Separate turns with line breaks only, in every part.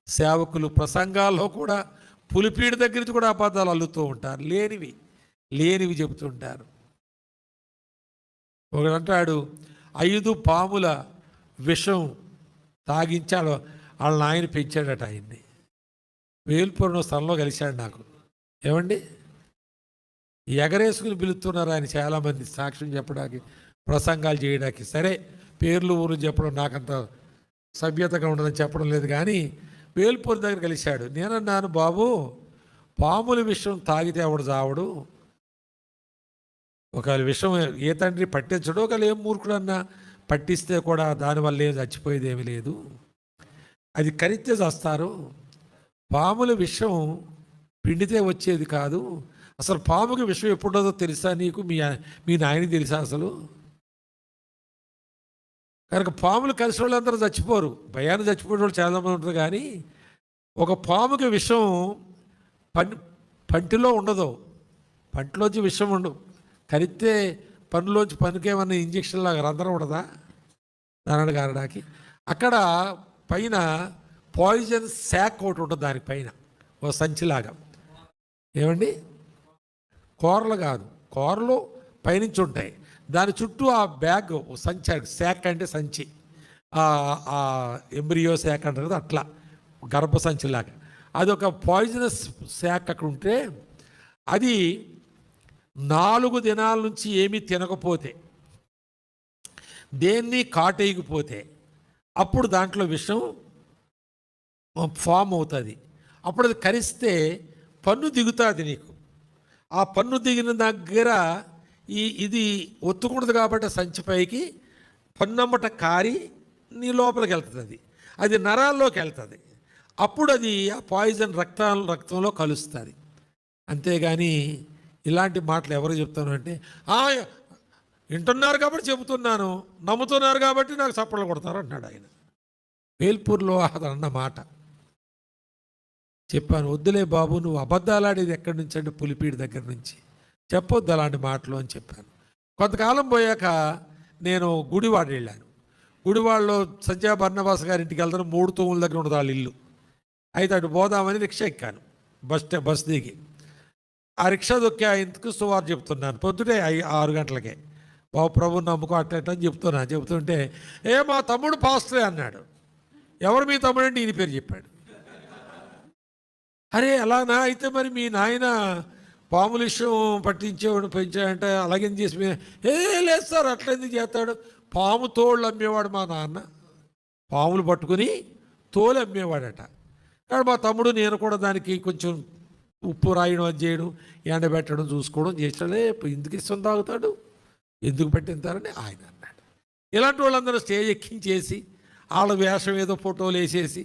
సేవకులు ప్రసంగాల్లో కూడా పులిపీడి దగ్గర నుంచి కూడా అబద్ధాలు అల్లుతూ ఉంటారు. లేనివి చెబుతుంటారు. ఒకడంటాడు 5 పాముల విషం తాగించాడు, వాళ్ళ నాయన పెంచాడట ఆయన్ని. వేల్పూర్ణ స్థలంలో కలిశాడు నాకు. ఏమండి, ఎగరేసుకుని పిలుస్తున్నారు ఆయన చాలామంది సాక్ష్యం చెప్పడానికి, ప్రసంగాలు చేయడానికి. సరే, పేర్లు ఊరు చెప్పడం నాకంత సభ్యతగా ఉండదని చెప్పడం లేదు, కానీ వేల్పూర్ దగ్గర కలిశాడు. నేనన్నాను, బాబు, పాముల విషయం తాగితే ఎవడు చావడు, ఒకవేళ విషయం ఏ తండ్రి పట్టించడు, ఒకవేళ ఏం మూర్ఖుడన్నా పట్టిస్తే కూడా దానివల్ల ఏం చచ్చిపోయేది ఏమీ లేదు, అది కరిస్తే చేస్తారు. పాముల విషయం పిండితే వచ్చేది కాదు. అసలు పాముకి విషయం ఎప్పుడో తెలుసా నీకు? మీ నాయనకి తెలుసా అసలు? కనుక పాములు కలిసిన వాళ్ళందరూ చచ్చిపోరు, భయాన్ని చచ్చిపోయే వాళ్ళు చాలామంది ఉంటారు. కానీ ఒక పాముకి విషం పంటిలో ఉండదు, పంటిలోంచి విషం ఉండదు. కరిస్తే పన్నులోంచి పనుకేమన్నా ఇంజక్షన్ లాగా రంధ్రం ఉండదా దాని గారడానికి? అక్కడ పైన పాయిజన్ శాక్ ఒకటి ఉంటుంది, దానిపైన ఓ సంచిలాగా. ఏమండి, కూరలు కాదు, కూరలు పైనుంచి ఉంటాయి, దాని చుట్టూ ఆ బ్యాగ్ సంచి, శాక్ అంటే సంచి, ఆ ఎంబ్రియో శాక్ అంటారు కదా, అట్లా గర్భసంచిలాగా అది ఒక పాయిజనస్ శాక్ అక్కడ ఉంటే, అది 4 దినాల నుంచి ఏమీ తినకపోతే, దేన్ని కాటేయకపోతే, అప్పుడు దాంట్లో విషం ఫామ్ అవుతుంది. అప్పుడు అది కరిస్తే పన్ను దిగుతుంది నీకు. ఆ పన్ను దిగిన దగ్గర ఇది ఒత్తుకుంటుంది కాబట్టి సంచిపైకి పన్నమ్మట కారి నీ లోపలికి వెళ్తుంది, అది నరాల్లోకి వెళ్తుంది. అప్పుడు అది ఆ పాయిజన్ రక్తంలో కలుస్తుంది. అంతేగాని ఇలాంటి మాటలు ఎవరు చెప్తాను అంటే, వింటున్నారు కాబట్టి చెబుతున్నాను, నమ్ముతున్నారు కాబట్టి నాకు చప్పట్లు కొడతారు అన్నాడు ఆయన. వేల్పూర్లో అదన్న మాట చెప్పాను. వద్దులే బాబు, నువ్వు అబద్ధాలాడేది ఎక్కడి నుంచి అంటే పులిపీడి దగ్గర నుంచి, చెప్పొద్దు అలాంటి మాటలు అని చెప్పాను. కొంతకాలం పోయాక నేను గుడివాడ వెళ్ళాను. గుడివాడలో సంజయ్ బర్నబాస్ గారి ఇంటికి వెళ్తాను. 3 తూముల దగ్గర ఉండదు వాళ్ళ ఇల్లు. అయితే అటు పోదామని రిక్షా ఎక్కాను. బస్ దిగి ఆ రిక్షా దొక్కి ఆయనకు సువార్త చెప్తున్నాను. పొద్దుటే 6 గంటలకే. బాబు, ప్రభుని నమ్ముకో అట్లా చెప్తుంటే, మా తమ్ముడు పాస్టరే అన్నాడు. ఎవరు మీ తమ్ముడు అంటే ఈయన పేరు చెప్పాడు. అరే అలానా, అయితే మరి మీ నాయన పాముల విషయం పట్టించేవాడు పెంచాడంటే అలాగేం చేసి లేదు సార్, అట్లా ఎందుకు చేస్తాడు? పాము తోళ్ళు అమ్మేవాడు మా నాన్న, పాములు పట్టుకుని తోలు అమ్మేవాడట. కానీ మా తమ్ముడు నేను కూడా దానికి కొంచెం ఉప్పు రాయడం, అది చేయడం, ఎండబెట్టడం, చూసుకోవడం చేసాడే. ఎందుకు ఇష్టం తాగుతాడు, ఎందుకు పెట్టింతారని ఆయన అన్నాడు. ఇలాంటి వాళ్ళందరూ స్టేజ్ ఎక్కించేసి వాళ్ళ వేషం ఏదో ఫోటోలు వేసేసి,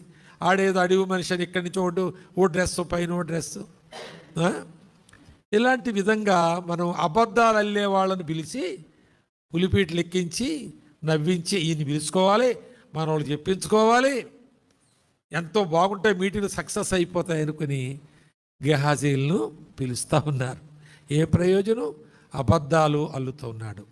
ఆడేదో అడివి మనిషి అని ఇక్కడి నుంచి ఓ డ్రెస్సు పైన ఓ డ్రెస్సు, ఇలాంటి విధంగా మనం అబద్ధాలు అల్లే వాళ్ళని పిలిచి పులిపీటలు ఎక్కించి నవ్వించి ఈయన పిలుచుకోవాలి, మన వాళ్ళు చెప్పించుకోవాలి, ఎంతో బాగుంటే మీటింగ్లు సక్సెస్ అయిపోతాయి అనుకుని గెహాజీలను పిలుస్తూ ఉన్నారు. ఏ ప్రయోజనం? అబద్ధాలు అల్లుతూ ఉన్నాడు.